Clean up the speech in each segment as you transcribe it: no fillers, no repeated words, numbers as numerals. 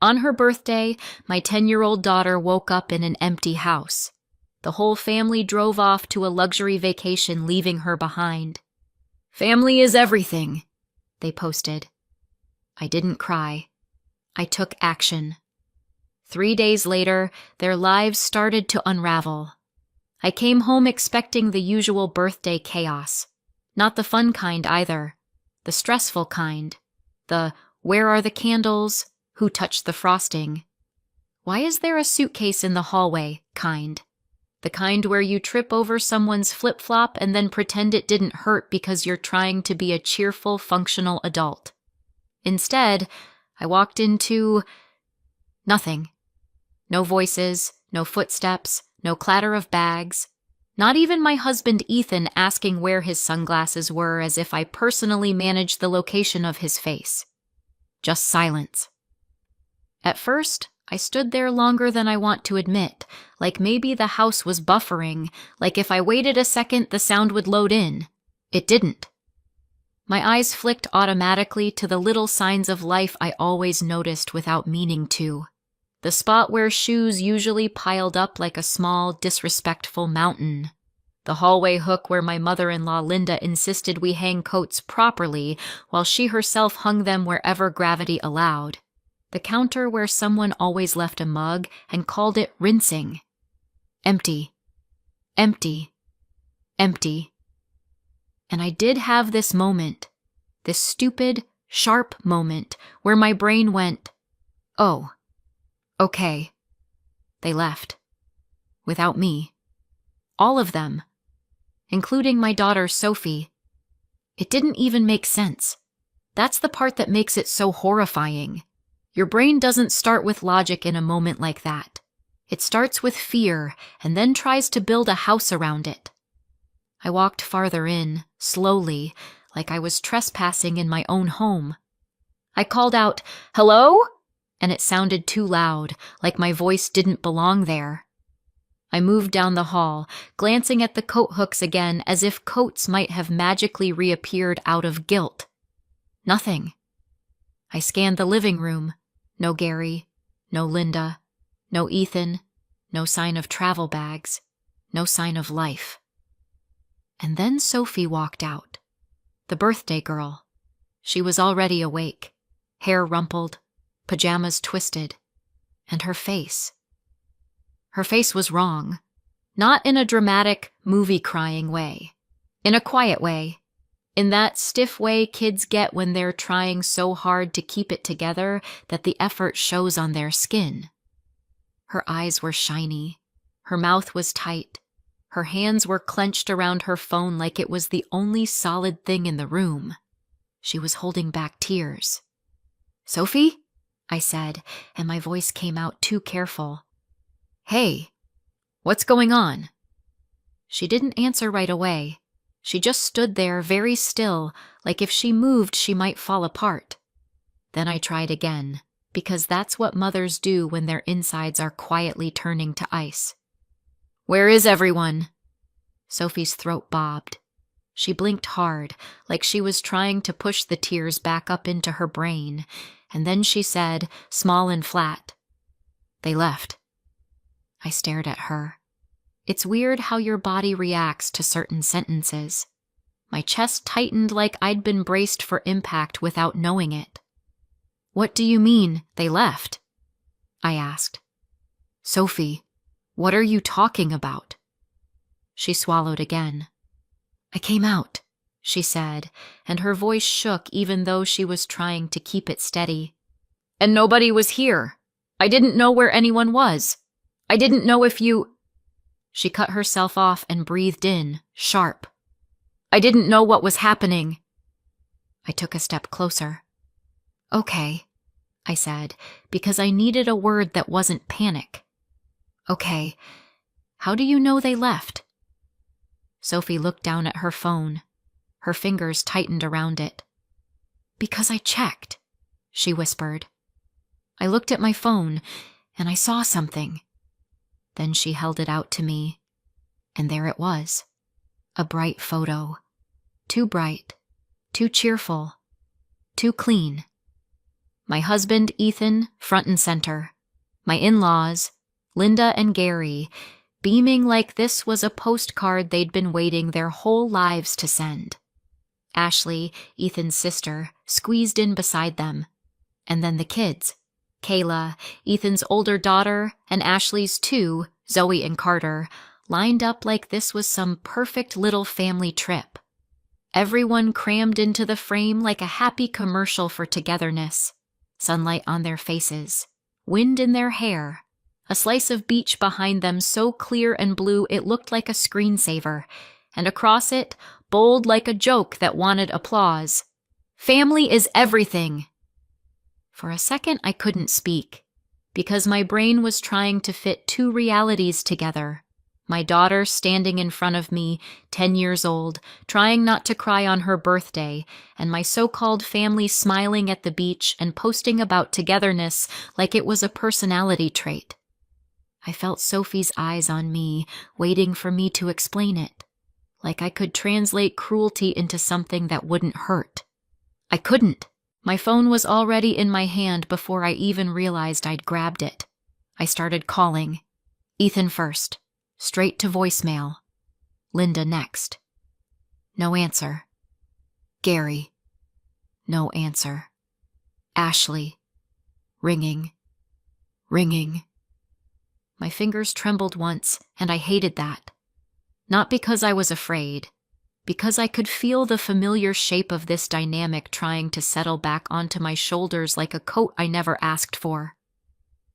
On her birthday, my 10-year-old daughter woke up in an empty house. The whole family drove off to a luxury vacation, leaving her behind. "Family is everything," they posted. I didn't cry. I took action. 3 days later, their lives started to unravel. I came home expecting the usual birthday chaos. Not the fun kind either. The stressful kind. The "where are the candles? Who touched the frosting? Why is there a suitcase in the hallway?" kind. The kind where you trip over someone's flip-flop and then pretend it didn't hurt because you're trying to be a cheerful, functional adult. Instead, I walked into nothing. No voices, no footsteps, no clatter of bags. Not even my husband Ethan asking where his sunglasses were, as if I personally managed the location of his face. Just silence. At first, I stood there longer than I want to admit, like maybe the house was buffering, like if I waited a second the sound would load in. It didn't. My eyes flicked automatically to the little signs of life I always noticed without meaning to. The spot where shoes usually piled up like a small, disrespectful mountain. The hallway hook where my mother-in-law Linda insisted we hang coats properly while she herself hung them wherever gravity allowed. The counter where someone always left a mug and called it rinsing. Empty. Empty. Empty. And I did have this moment, this stupid, sharp moment where my brain went, "Oh, okay." They left. Without me. All of them. Including my daughter Sophie. It didn't even make sense. That's the part that makes it so horrifying. Your brain doesn't start with logic in a moment like that. It starts with fear and then tries to build a house around it. I walked farther in, slowly, like I was trespassing in my own home. I called out, "Hello?" and it sounded too loud, like my voice didn't belong there. I moved down the hall, glancing at the coat hooks again as if coats might have magically reappeared out of guilt. Nothing. I scanned the living room. No Gary, no Linda, no Ethan, no sign of travel bags, no sign of life. And then Sophie walked out. The birthday girl. She was already awake, hair rumpled, pajamas twisted, and her face. Her face was wrong. Not in a dramatic, movie-crying way. In a quiet way. In that stiff way kids get when they're trying so hard to keep it together that the effort shows on their skin. Her eyes were shiny. Her mouth was tight. Her hands were clenched around her phone like it was the only solid thing in the room. She was holding back tears. "Sophie?" I said, and my voice came out too careful. "Hey, what's going on?" She didn't answer right away. She just stood there very still, like if she moved she might fall apart. Then I tried again, because that's what mothers do when their insides are quietly turning to ice. "Where is everyone?" Sophie's throat bobbed. She blinked hard, like she was trying to push the tears back up into her brain, and then she said, small and flat, "They left." I stared at her. It's weird how your body reacts to certain sentences. My chest tightened like I'd been braced for impact without knowing it. "What do you mean, they left?" I asked. "Sophie, what are you talking about?" She swallowed again. "I came out," she said, and her voice shook even though she was trying to keep it steady. "And nobody was here. I didn't know where anyone was. I didn't know if you—" She cut herself off and breathed in, sharp. "I didn't know what was happening." I took a step closer. "Okay," I said, because I needed a word that wasn't panic. "Okay, how do you know they left?" Sophie looked down at her phone. Her fingers tightened around it. "Because I checked," she whispered. I looked at my phone, and I saw something. Then she held it out to me, and there it was. A bright photo. Too bright, too cheerful, too clean. My husband, Ethan, front and center. My in-laws, Linda and Gary, beaming like this was a postcard they'd been waiting their whole lives to send. Ashley, Ethan's sister, squeezed in beside them. And then the kids. Kayla, Ethan's older daughter, and Ashley's two, Zoe and Carter, lined up like this was some perfect little family trip. Everyone crammed into the frame like a happy commercial for togetherness. Sunlight on their faces, wind in their hair, a slice of beach behind them so clear and blue it looked like a screensaver, and across it, bold like a joke that wanted applause. Family is everything. For a second, I couldn't speak, because my brain was trying to fit two realities together. My daughter standing in front of me, 10 years old, trying not to cry on her birthday, and my so-called family smiling at the beach and posting about togetherness like it was a personality trait. I felt Sophie's eyes on me, waiting for me to explain it, like I could translate cruelty into something that wouldn't hurt. I couldn't. My phone was already in my hand before I even realized I'd grabbed it. I started calling. Ethan first. Straight to voicemail. Linda next. No answer. Gary. No answer. Ashley. Ringing. Ringing. My fingers trembled once, and I hated that. Not because I was afraid, because I could feel the familiar shape of this dynamic trying to settle back onto my shoulders like a coat I never asked for.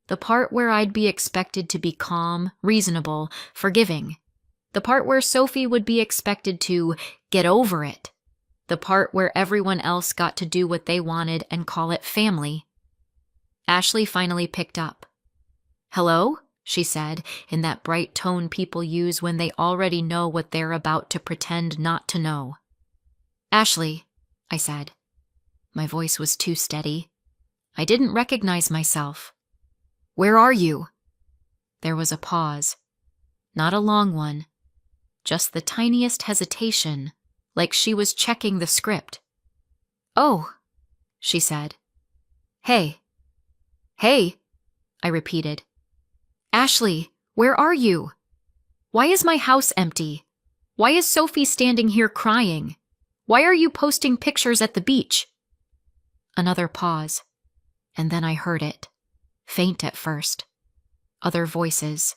The part where I'd be expected to be calm, reasonable, forgiving. The part where Sophie would be expected to get over it. The part where everyone else got to do what they wanted and call it family. Ashley finally picked up. "Hello?" she said, in that bright tone people use when they already know what they're about to pretend not to know. "Ashley," I said. My voice was too steady. I didn't recognize myself. "Where are you?" There was a pause. Not a long one. Just the tiniest hesitation, like she was checking the script. "Oh," she said. "Hey." "Hey," I repeated. "Ashley, where are you? Why is my house empty? Why is Sophie standing here crying? Why are you posting pictures at the beach?" Another pause, and then I heard it. Faint at first. Other voices.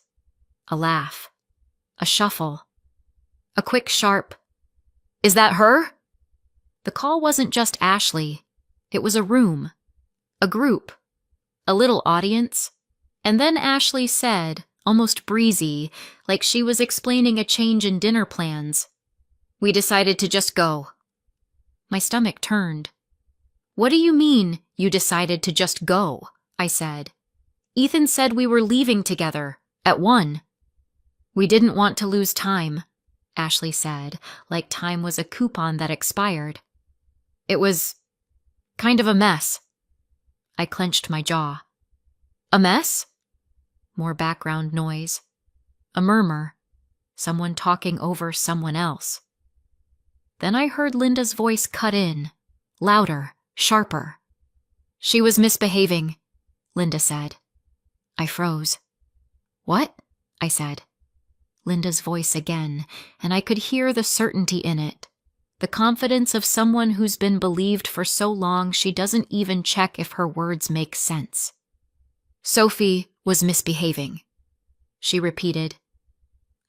A laugh. A shuffle. A quick, sharp, "Is that her?" The call wasn't just Ashley. It was a room. A group. A little audience. And then Ashley said, almost breezy, like she was explaining a change in dinner plans, "We decided to just go." My stomach turned. "What do you mean, you decided to just go?" I said. "Ethan said we were leaving together, at 1. "We didn't want to lose time," Ashley said, like time was a coupon that expired. "It was kind of a mess." I clenched my jaw. "A mess?" More background noise. A murmur. Someone talking over someone else. Then I heard Linda's voice cut in, louder, sharper. "She was misbehaving," Linda said. I froze. "What?" I said. Linda's voice again, and I could hear the certainty in it, the confidence of someone who's been believed for so long she doesn't even check if her words make sense. "Sophie was misbehaving," she repeated.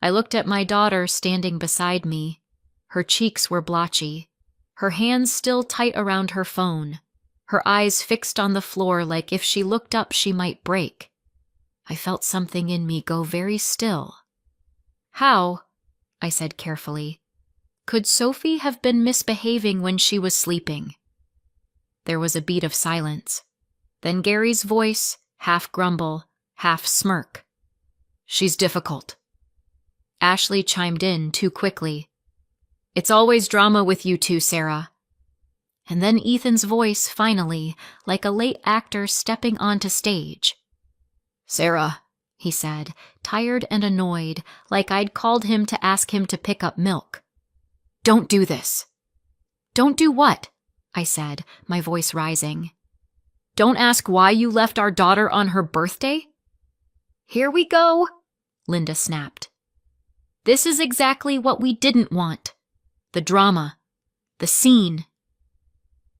I looked at my daughter standing beside me. Her cheeks were blotchy, her hands still tight around her phone, her eyes fixed on the floor like if she looked up she might break. I felt something in me go very still. "How," I said carefully, "could Sophie have been misbehaving when she was sleeping?" There was a beat of silence. Then Gary's voice, half grumble, half smirk. "She's difficult." Ashley chimed in too quickly. "It's always drama with you two, Sarah." And then Ethan's voice finally, like a late actor stepping onto stage. "Sarah," he said, tired and annoyed, like I'd called him to ask him to pick up milk. "Don't do this." "Don't do what?" I said, my voice rising. Don't ask why you left our daughter on her birthday? Here we go, Linda snapped. This is exactly what we didn't want. The drama. The scene.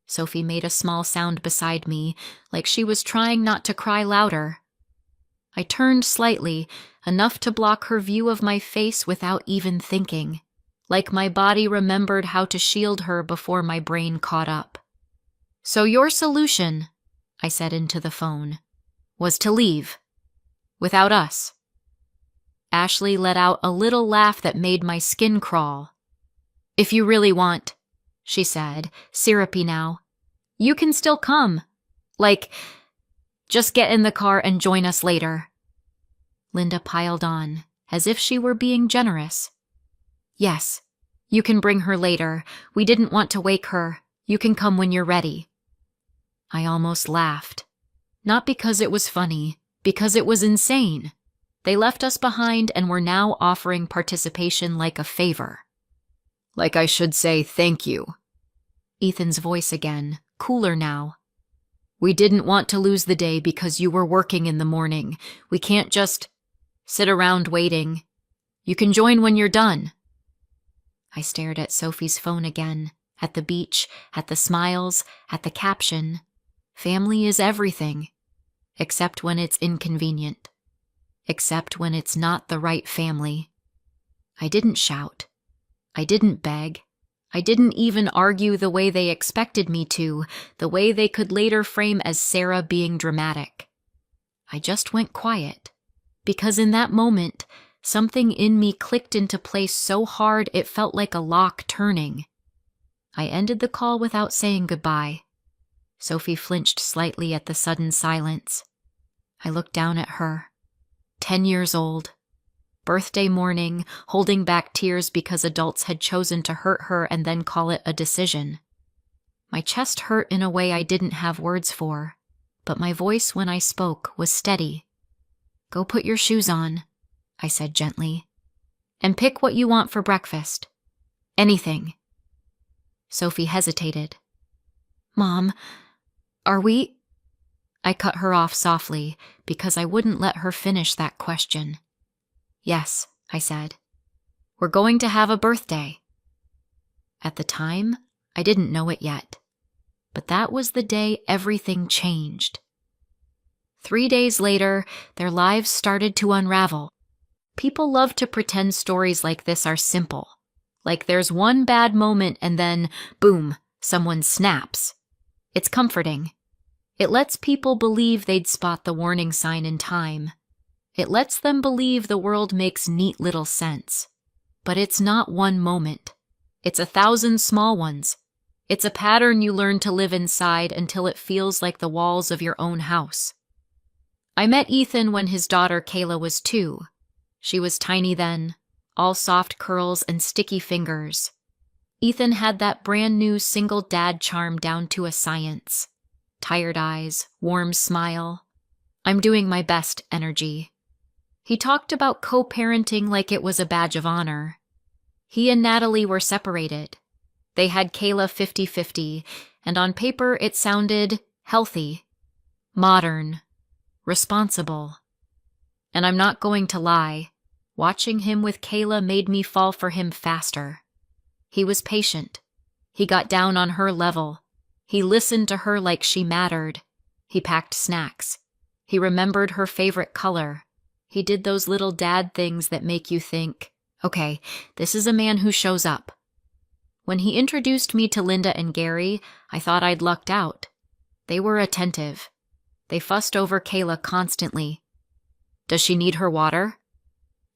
Sophie made a small sound beside me, like she was trying not to cry louder. I turned slightly, enough to block her view of my face without even thinking, like my body remembered how to shield her before my brain caught up. So your solution, I said into the phone, was to leave. Without us. Ashley let out a little laugh that made my skin crawl. If you really want, she said, syrupy now, you can still come. Just get in the car and join us later. Linda piled on, as if she were being generous. Yes, you can bring her later. We didn't want to wake her. You can come when you're ready. I almost laughed. Not because it was funny, because it was insane. They left us behind and were now offering participation like a favor. Like I should say thank you. Ethan's voice again, cooler now. We didn't want to lose the day because you were working in the morning. We can't just sit around waiting. You can join when you're done. I stared at Sophie's phone again, at the beach, at the smiles, at the caption. Family is everything, except when it's inconvenient. Except when it's not the right family. I didn't shout. I didn't beg. I didn't even argue the way they expected me to, the way they could later frame as Sarah being dramatic. I just went quiet, because in that moment, something in me clicked into place so hard it felt like a lock turning. I ended the call without saying goodbye. Sophie flinched slightly at the sudden silence. I looked down at her. 10 years old. Birthday morning, holding back tears because adults had chosen to hurt her and then call it a decision. My chest hurt in a way I didn't have words for, but my voice when I spoke was steady. Go put your shoes on, I said gently, and pick what you want for breakfast. Anything. Sophie hesitated. Mom, are we... I cut her off softly because I wouldn't let her finish that question. Yes, I said. We're going to have a birthday. At the time, I didn't know it yet, but that was the day everything changed. 3 days later, their lives started to unravel. People love to pretend stories like this are simple, like there's one bad moment and then, boom, someone snaps. It's comforting. It lets people believe they'd spot the warning sign in time. It lets them believe the world makes neat little sense. But it's not one moment. It's 1,000 small ones. It's a pattern you learn to live inside until it feels like the walls of your own house. I met Ethan when his daughter Kayla was 2. She was tiny then, all soft curls and sticky fingers. Ethan had that brand new single dad charm down to a science. Tired eyes, warm smile. I'm doing my best energy. He talked about co-parenting like it was a badge of honor. He and Natalie were separated. They had Kayla 50-50, and on paper it sounded healthy, modern, responsible. And I'm not going to lie, watching him with Kayla made me fall for him faster. He was patient. He got down on her level. He listened to her like she mattered. He packed snacks. He remembered her favorite color. He did those little dad things that make you think, okay, this is a man who shows up. When he introduced me to Linda and Gary, I thought I'd lucked out. They were attentive. They fussed over Kayla constantly. Does she need her water?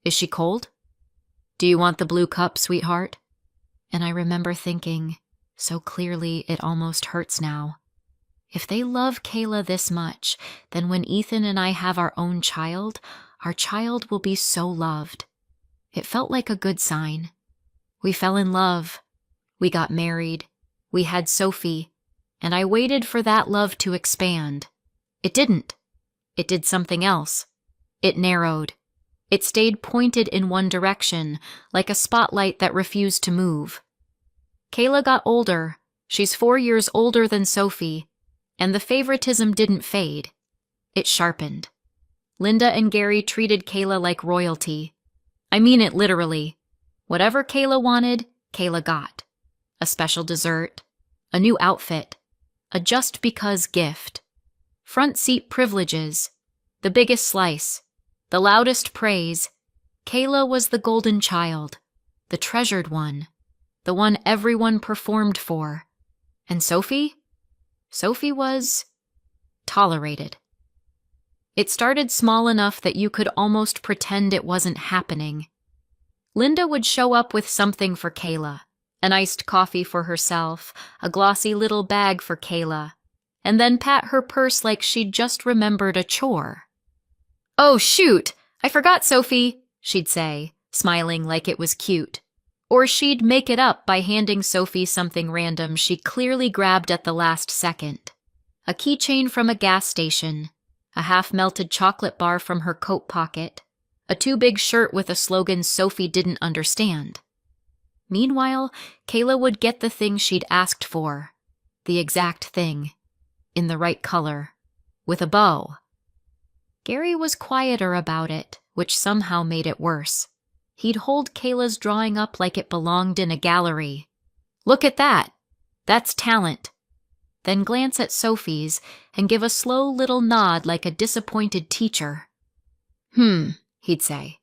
Is she cold? Do you want the blue cup, sweetheart? And I remember thinking, so clearly it almost hurts now. If they love Kayla this much, then when Ethan and I have our own child, our child will be so loved. It felt like a good sign. We fell in love. We got married. We had Sophie. And I waited for that love to expand. It didn't. It did something else. It narrowed. It stayed pointed in one direction, like a spotlight that refused to move. Kayla got older. She's 4 years older than Sophie. And the favoritism didn't fade. It sharpened. Linda and Gary treated Kayla like royalty. I mean it literally. Whatever Kayla wanted, Kayla got. A special dessert, a new outfit, a just because gift. Front seat privileges, the biggest slice, the loudest praise. Kayla was the golden child, the treasured one, the one everyone performed for. And Sophie? Sophie was tolerated. It started small enough that you could almost pretend it wasn't happening. Linda would show up with something for Kayla, an iced coffee for herself, a glossy little bag for Kayla, and then pat her purse like she'd just remembered a chore. "Oh, shoot! I forgot, Sophie," she'd say, smiling like it was cute. Or she'd make it up by handing Sophie something random she clearly grabbed at the last second. A keychain from a gas station, a half-melted chocolate bar from her coat pocket, a too big shirt with a slogan Sophie didn't understand. Meanwhile, Kayla would get the thing she'd asked for, the exact thing, in the right color, with a bow. Gary was quieter about it, which somehow made it worse. He'd hold Kayla's drawing up like it belonged in a gallery. "Look at that! That's talent." Then glance at Sophie's and give a slow little nod like a disappointed teacher. He'd say.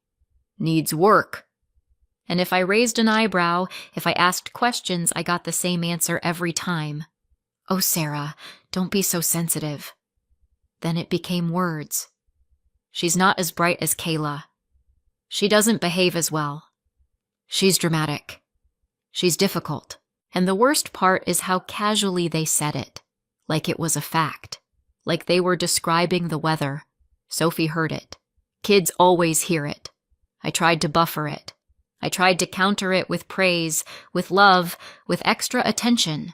"Needs work." And if I raised an eyebrow, if I asked questions, I got the same answer every time. "Oh, Sarah, don't be so sensitive." Then it became words. "She's not as bright as Kayla. She doesn't behave as well. She's dramatic. She's difficult." And the worst part is how casually they said it, like it was a fact, like they were describing the weather. Sophie heard it. Kids always hear it. I tried to buffer it. I tried to counter it with praise, with love, with extra attention.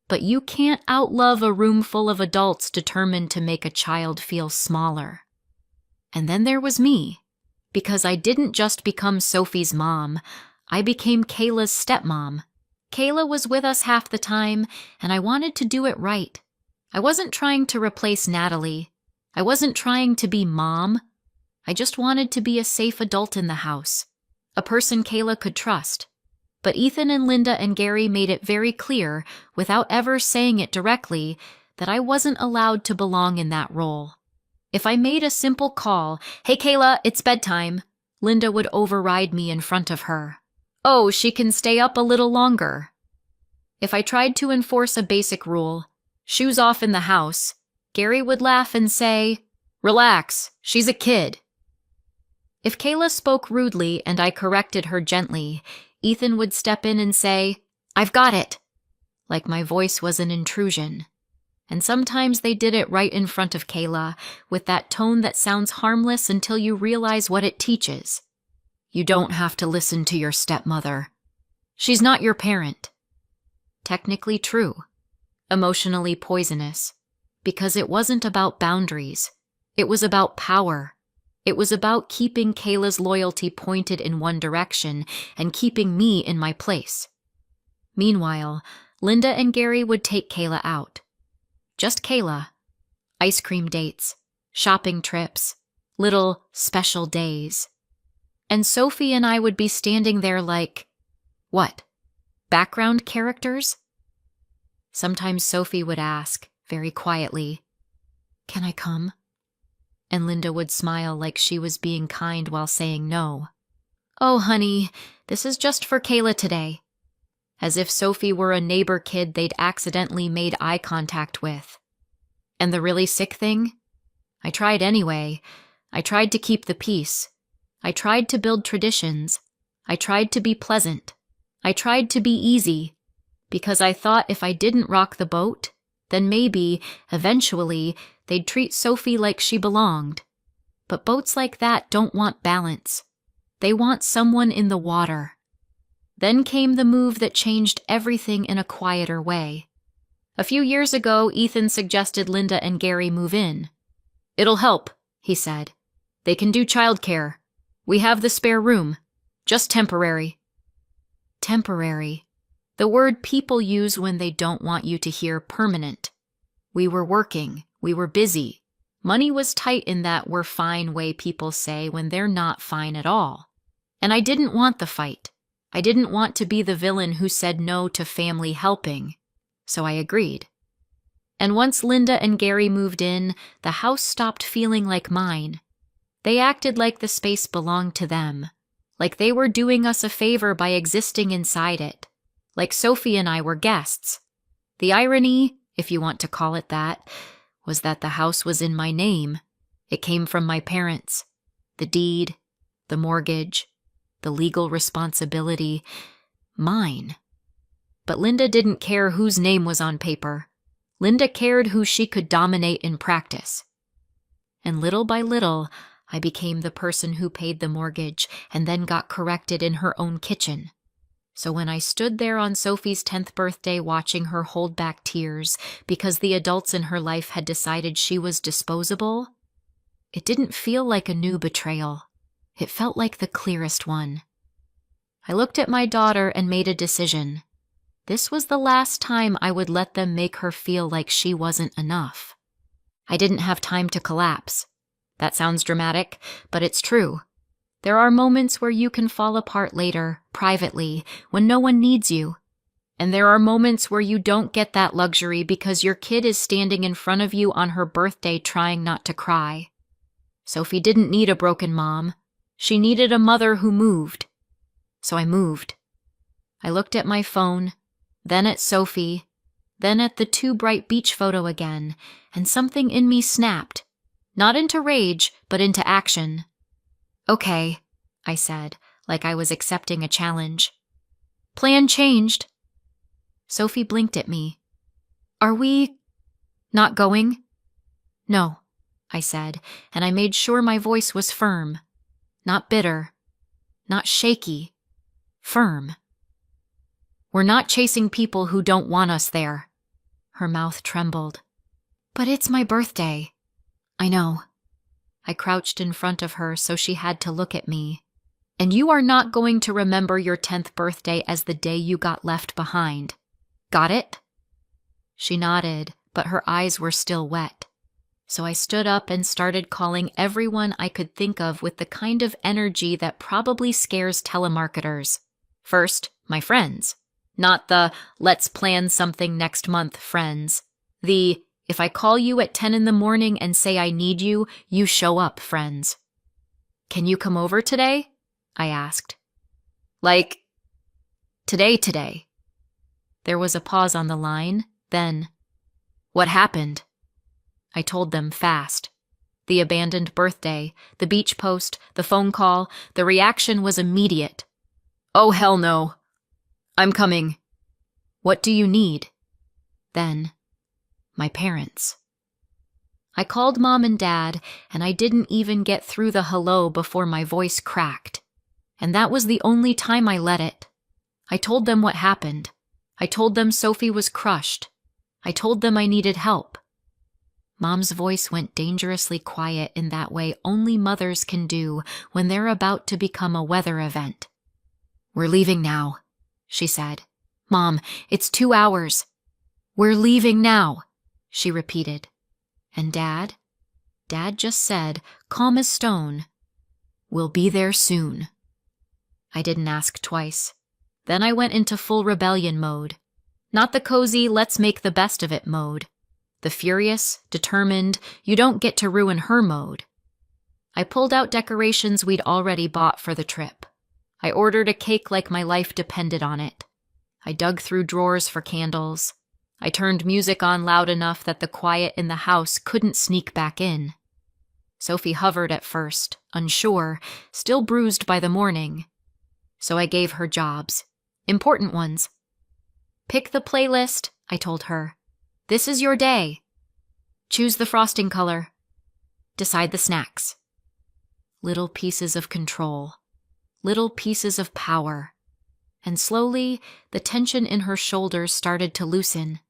But you can't outlove a room full of adults determined to make a child feel smaller. And then there was me, because I didn't just become Sophie's mom, I became Kayla's stepmom. Kayla was with us half the time, and I wanted to do it right. I wasn't trying to replace Natalie. I wasn't trying to be mom. I just wanted to be a safe adult in the house, a person Kayla could trust. But Ethan and Linda and Gary made it very clear, without ever saying it directly, that I wasn't allowed to belong in that role. If I made a simple call, "Hey Kayla, it's bedtime," Linda would override me in front of her. "Oh, she can stay up a little longer." If I tried to enforce a basic rule, "Shoes off in the house," Gary would laugh and say, "Relax, she's a kid." If Kayla spoke rudely and I corrected her gently, Ethan would step in and say, "I've got it," like my voice was an intrusion. And sometimes they did it right in front of Kayla, with that tone that sounds harmless until you realize what it teaches. You don't have to listen to your stepmother. She's not your parent. Technically true. Emotionally poisonous. Because it wasn't about boundaries. It was about power. It was about keeping Kayla's loyalty pointed in one direction and keeping me in my place. Meanwhile, Linda and Gary would take Kayla out. Just Kayla. Ice cream dates, shopping trips, little special days. And Sophie and I would be standing there like, what, background characters? Sometimes Sophie would ask, very quietly, "Can I come?" And Linda would smile like she was being kind while saying no. "Oh, honey, this is just for Kayla today." As if Sophie were a neighbor kid they'd accidentally made eye contact with. And the really sick thing? I tried anyway. I tried to keep the peace. I tried to build traditions. I tried to be pleasant. I tried to be easy. Because I thought if I didn't rock the boat, then maybe, eventually, they'd treat Sophie like she belonged. But boats like that don't want balance. They want someone in the water. Then came the move that changed everything in a quieter way. A few years ago, Ethan suggested Linda and Gary move in. "It'll help," he said. "They can do childcare. We have the spare room. Just temporary." Temporary. The word people use when they don't want you to hear permanent. We were working. We were busy. Money was tight in that we're fine way people say when they're not fine at all. And I didn't want the fight. I didn't want to be the villain who said no to family helping. So I agreed. And once Linda and Gary moved in, the house stopped feeling like mine. They acted like the space belonged to them, like they were doing us a favor by existing inside it, like Sophie and I were guests. The irony, if you want to call it that, was that the house was in my name. It came from my parents. The deed, the mortgage, the legal responsibility, mine. But Linda didn't care whose name was on paper. Linda cared who she could dominate in practice. And little by little, I became the person who paid the mortgage and then got corrected in her own kitchen. So when I stood there on Sophie's 10th birthday watching her hold back tears because the adults in her life had decided she was disposable, it didn't feel like a new betrayal. It felt like the clearest one. I looked at my daughter and made a decision. This was the last time I would let them make her feel like she wasn't enough. I didn't have time to collapse. That sounds dramatic, but it's true. There are moments where you can fall apart later, privately, when no one needs you. And there are moments where you don't get that luxury because your kid is standing in front of you on her birthday trying not to cry. Sophie didn't need a broken mom. She needed a mother who moved. So I moved. I looked at my phone, then at Sophie, then at the too bright beach photo again, and something in me snapped. Not into rage, but into action. Okay, I said, like I was accepting a challenge. Plan changed. Sophie blinked at me. Are we not going? No, I said, and I made sure my voice was firm. Not bitter. Not shaky. Firm. We're not chasing people who don't want us there. Her mouth trembled. But it's my birthday. I know. I crouched in front of her so she had to look at me. And you are not going to remember your 10th birthday as the day you got left behind. Got it? She nodded, but her eyes were still wet. So I stood up and started calling everyone I could think of with the kind of energy that probably scares telemarketers. First, my friends. Not the let's plan something next month friends. The if I call you at 10 in the morning and say I need you, you show up friends. Can you come over today? I asked. Like, today. There was a pause on the line, then, what happened? I told them fast. The abandoned birthday, the beach post, the phone call, the reaction was immediate. Oh, hell no. I'm coming. What do you need? Then, my parents. I called Mom and Dad, and I didn't even get through the hello before my voice cracked. And that was the only time I let it. I told them what happened. I told them Sophie was crushed. I told them I needed help. Mom's voice went dangerously quiet in that way only mothers can do when they're about to become a weather event. We're leaving now, she said. Mom, it's 2 hours. We're leaving now, she repeated. And Dad? Dad just said, calm as stone, we'll be there soon. I didn't ask twice. Then I went into full rebellion mode. Not the cozy, let's make the best of it mode. The furious, determined, you don't get to ruin her mode. I pulled out decorations we'd already bought for the trip. I ordered a cake like my life depended on it. I dug through drawers for candles. I turned music on loud enough that the quiet in the house couldn't sneak back in. Sophie hovered at first, unsure, still bruised by the morning. So I gave her jobs. Important ones. Pick the playlist, I told her. This is your day. Choose the frosting color. Decide the snacks. Little pieces of control. Little pieces of power. And slowly, the tension in her shoulders started to loosen.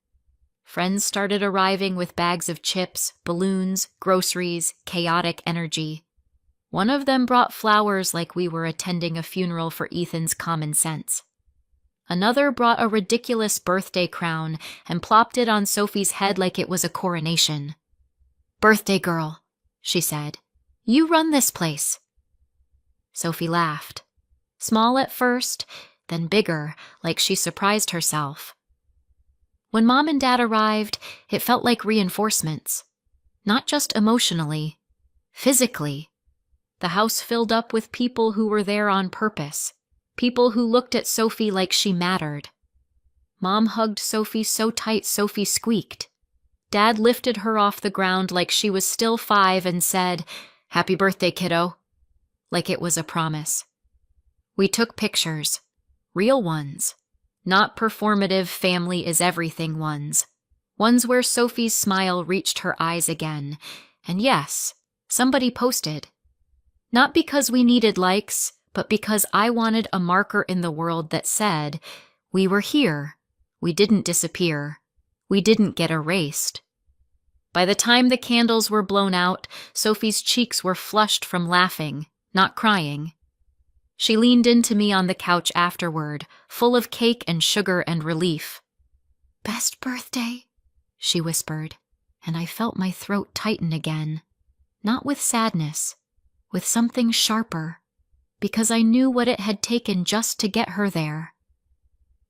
Friends started arriving with bags of chips, balloons, groceries, chaotic energy. One of them brought flowers like we were attending a funeral for Ethan's common sense. Another brought a ridiculous birthday crown and plopped it on Sophie's head like it was a coronation. "Birthday girl," she said. "You run this place." Sophie laughed. Small at first, then bigger, like she surprised herself. When Mom and Dad arrived, it felt like reinforcements. Not just emotionally, physically. The house filled up with people who were there on purpose. People who looked at Sophie like she mattered. Mom hugged Sophie so tight Sophie squeaked. Dad lifted her off the ground like she was still 5 and said, "Happy birthday, kiddo," like it was a promise. We took pictures, real ones, not performative family is everything ones where Sophie's smile reached her eyes again. And yes, somebody posted. Not because we needed likes, but because I wanted a marker in the world that said, we were here, we didn't disappear, we didn't get erased. By the time the candles were blown out, Sophie's cheeks were flushed from laughing, not crying. She leaned into me on the couch afterward, full of cake and sugar and relief. "Best birthday," she whispered, and I felt my throat tighten again. Not with sadness, with something sharper, because I knew what it had taken just to get her there.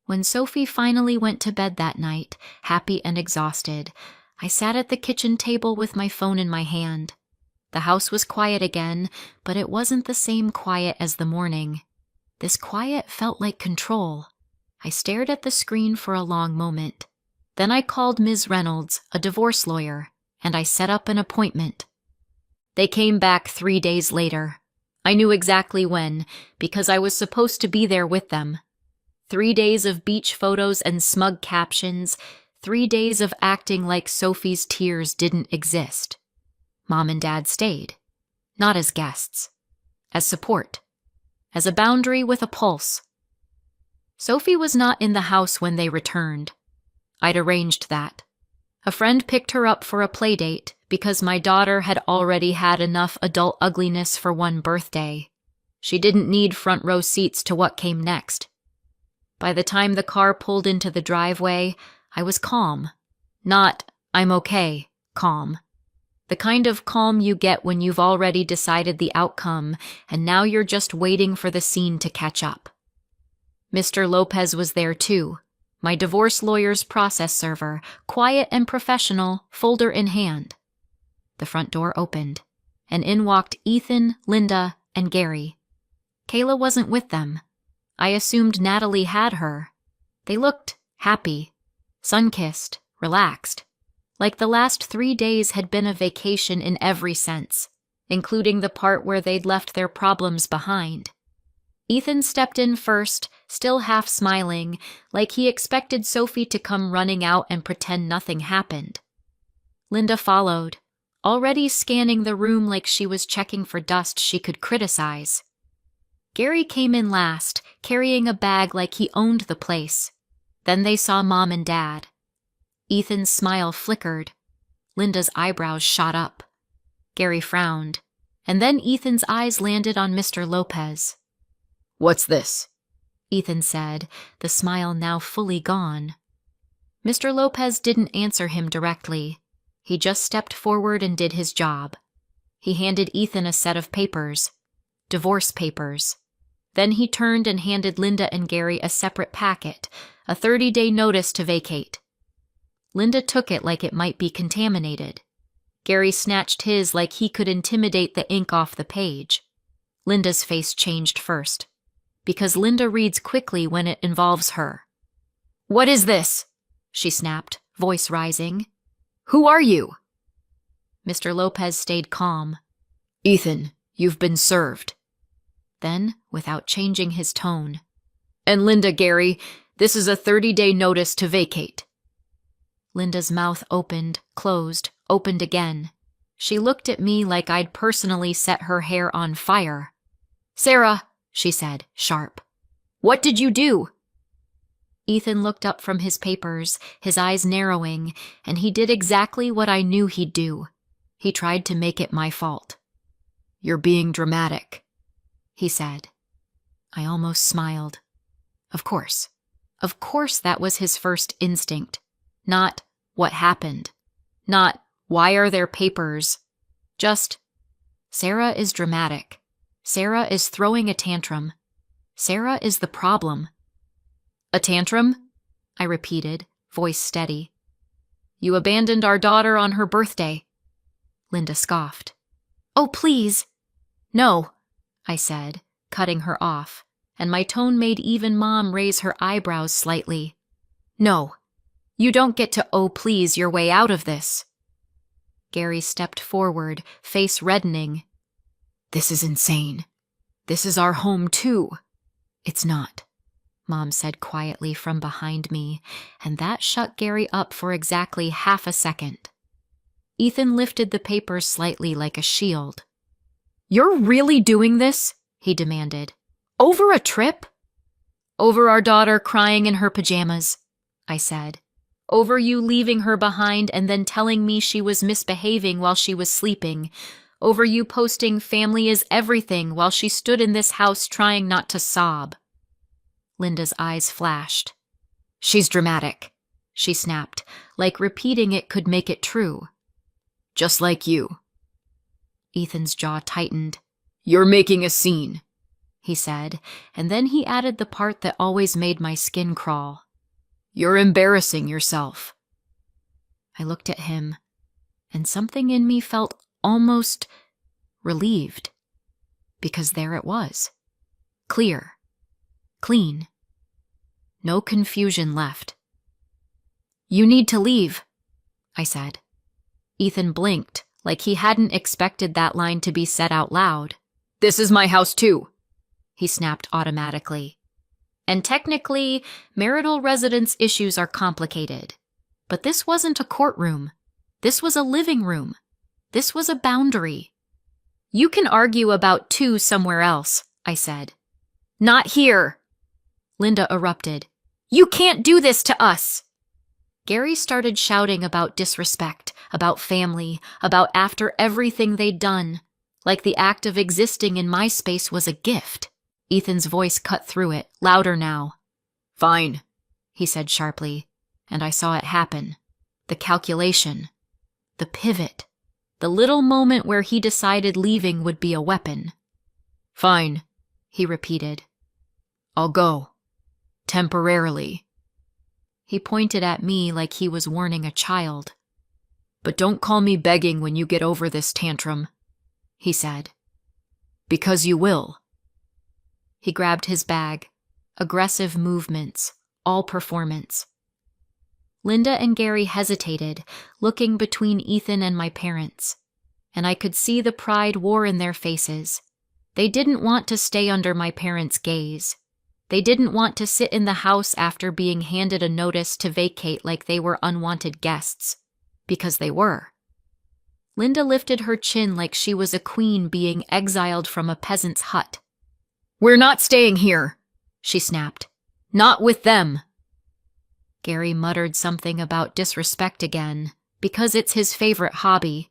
When Sophie finally went to bed that night, happy and exhausted, I sat at the kitchen table with my phone in my hand. The house was quiet again, but it wasn't the same quiet as the morning. This quiet felt like control. I stared at the screen for a long moment. Then I called Ms. Reynolds, a divorce lawyer, and I set up an appointment. They came back 3 days later. I knew exactly when, because I was supposed to be there with them. 3 days of beach photos and smug captions, 3 days of acting like Sophie's tears didn't exist. Mom and Dad stayed, not as guests, as support, as a boundary with a pulse. Sophie was not in the house when they returned. I'd arranged that. A friend picked her up for a play date because my daughter had already had enough adult ugliness for one birthday. She didn't need front row seats to what came next. By the time the car pulled into the driveway, I was calm. Not, "I'm okay," calm. The kind of calm you get when you've already decided the outcome and now you're just waiting for the scene to catch up. Mr. Lopez was there too, my divorce lawyer's process server, quiet and professional, folder in hand. The front door opened, and in walked Ethan, Linda, and Gary. Kayla wasn't with them. I assumed Natalie had her. They looked happy, sun-kissed, relaxed. Like the last 3 days had been a vacation in every sense, including the part where they'd left their problems behind. Ethan stepped in first, still half smiling, like he expected Sophie to come running out and pretend nothing happened. Linda followed, already scanning the room like she was checking for dust she could criticize. Gary came in last, carrying a bag like he owned the place. Then they saw Mom and Dad. Ethan's smile flickered. Linda's eyebrows shot up. Gary frowned, and then Ethan's eyes landed on Mr. Lopez. "What's this?" Ethan said, the smile now fully gone. Mr. Lopez didn't answer him directly. He just stepped forward and did his job. He handed Ethan a set of papers, divorce papers. Then he turned and handed Linda and Gary a separate packet, a 30-day notice to vacate. Linda took it like it might be contaminated. Gary snatched his like he could intimidate the ink off the page. Linda's face changed first, because Linda reads quickly when it involves her. "What is this?" she snapped, voice rising. "Who are you?" Mr. Lopez stayed calm. "Ethan, you've been served." Then, without changing his tone, "And Linda, Gary, this is a 30-day notice to vacate." Linda's mouth opened, closed, opened again. She looked at me like I'd personally set her hair on fire. "Sarah," she said, sharp, "what did you do?" Ethan looked up from his papers, his eyes narrowing, and he did exactly what I knew he'd do. He tried to make it my fault. "You're being dramatic," he said. I almost smiled. Of course. Of course that was his first instinct. Not, what happened? Not, why are there papers? Just, Sarah is dramatic. Sarah is throwing a tantrum. Sarah is the problem. A tantrum? I repeated, voice steady. You abandoned our daughter on her birthday. Linda scoffed. Oh, please. No, I said, cutting her off, and my tone made even Mom raise her eyebrows slightly. No, you don't get to oh please your way out of this. Gary stepped forward, face reddening. This is insane. This is our home too. It's not, Mom said quietly from behind me, and that shut Gary up for exactly half a second. Ethan lifted the papers slightly like a shield. You're really doing this? He demanded. Over a trip? Over our daughter crying in her pajamas, I said. Over you leaving her behind and then telling me she was misbehaving while she was sleeping. Over you posting family is everything while she stood in this house trying not to sob. Linda's eyes flashed. She's dramatic, she snapped, like repeating it could make it true. Just like you. Ethan's jaw tightened. You're making a scene, he said, and then he added the part that always made my skin crawl. You're embarrassing yourself. I looked at him, and something in me felt almost relieved, because there it was. Clear. Clean. No confusion left. You need to leave, I said. Ethan blinked, like he hadn't expected that line to be said out loud. This is my house too, he snapped automatically. And technically, marital residence issues are complicated. But this wasn't a courtroom. This was a living room. This was a boundary. You can argue about two somewhere else, I said. Not here, Linda erupted. You can't do this to us. Gary started shouting about disrespect, about family, about after everything they'd done, like the act of existing in my space was a gift. Ethan's voice cut through it, louder now. Fine, he said sharply, and I saw it happen. The calculation. The pivot. The little moment where he decided leaving would be a weapon. Fine, he repeated. I'll go. Temporarily. He pointed at me like he was warning a child. But don't call me begging when you get over this tantrum, he said. Because you will. He grabbed his bag. Aggressive movements, all performance. Linda and Gary hesitated, looking between Ethan and my parents, and I could see the pride war in their faces. They didn't want to stay under my parents' gaze. They didn't want to sit in the house after being handed a notice to vacate like they were unwanted guests, because they were. Linda lifted her chin like she was a queen being exiled from a peasant's hut. We're not staying here, she snapped. Not with them. Gary muttered something about disrespect again, because it's his favorite hobby.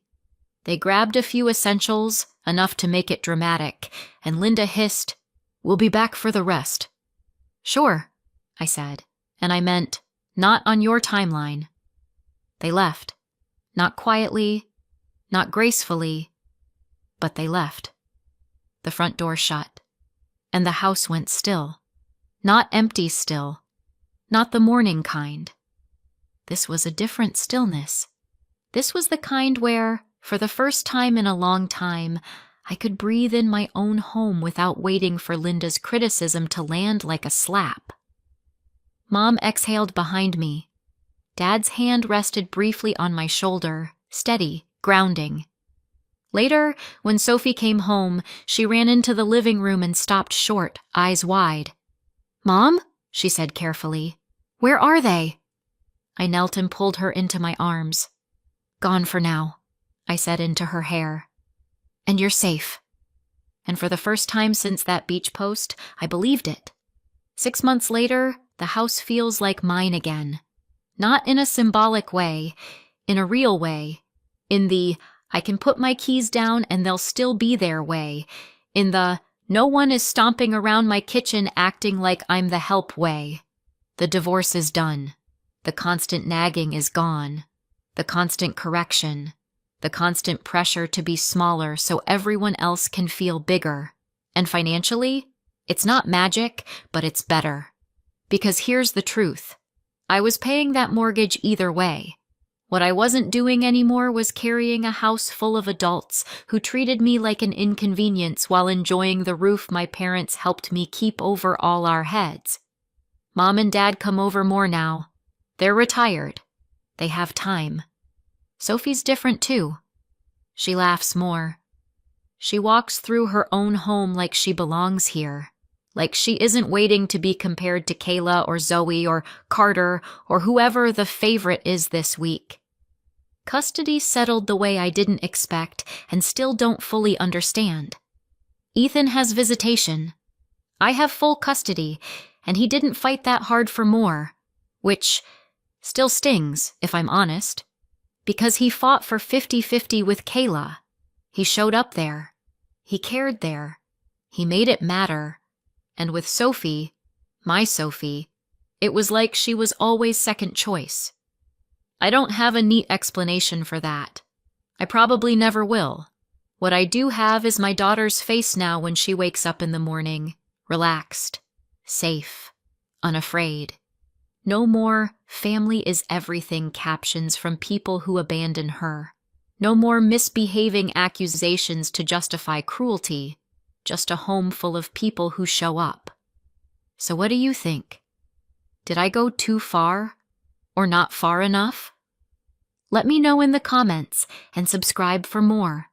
They grabbed a few essentials, enough to make it dramatic, and Linda hissed, We'll be back for the rest. Sure, I said, and I meant, not on your timeline. They left. Not quietly, not gracefully, but they left. The front door shut, and the house went still. Not empty still, not the morning kind. This was a different stillness. This was the kind where, for the first time in a long time, I could breathe in my own home without waiting for Linda's criticism to land like a slap. Mom exhaled behind me. Dad's hand rested briefly on my shoulder, steady, grounding. Later, when Sophie came home, she ran into the living room and stopped short, eyes wide. Mom, she said carefully, where are they? I knelt and pulled her into my arms. Gone for now, I said into her hair. And you're safe. And for the first time since that beach post, I believed it. 6 months later, the house feels like mine again. Not in a symbolic way, in a real way. In the, I can put my keys down and they'll still be there way. In the, no one is stomping around my kitchen acting like I'm the help way. The divorce is done. The constant nagging is gone. The constant correction. The constant pressure to be smaller so everyone else can feel bigger. And financially, it's not magic, but it's better. Because here's the truth. I was paying that mortgage either way. What I wasn't doing anymore was carrying a house full of adults who treated me like an inconvenience while enjoying the roof my parents helped me keep over all our heads. Mom and Dad come over more now. They're retired. They have time. Sophie's different too. She laughs more. She walks through her own home like she belongs here. Like she isn't waiting to be compared to Kayla or Zoe or Carter or whoever the favorite is this week. Custody settled the way I didn't expect and still don't fully understand. Ethan has visitation. I have full custody, and he didn't fight that hard for more, which still stings, if I'm honest, because he fought for 50-50 with Kayla. He showed up there. He cared there. He made it matter. And with Sophie, my Sophie, it was like she was always second choice. I don't have a neat explanation for that. I probably never will. What I do have is my daughter's face now when she wakes up in the morning, relaxed, safe, unafraid. No more "family is everything" captions from people who abandon her. No more misbehaving accusations to justify cruelty. Just a home full of people who show up. So what do you think? Did I go too far? Or not far enough? Let me know in the comments and subscribe for more.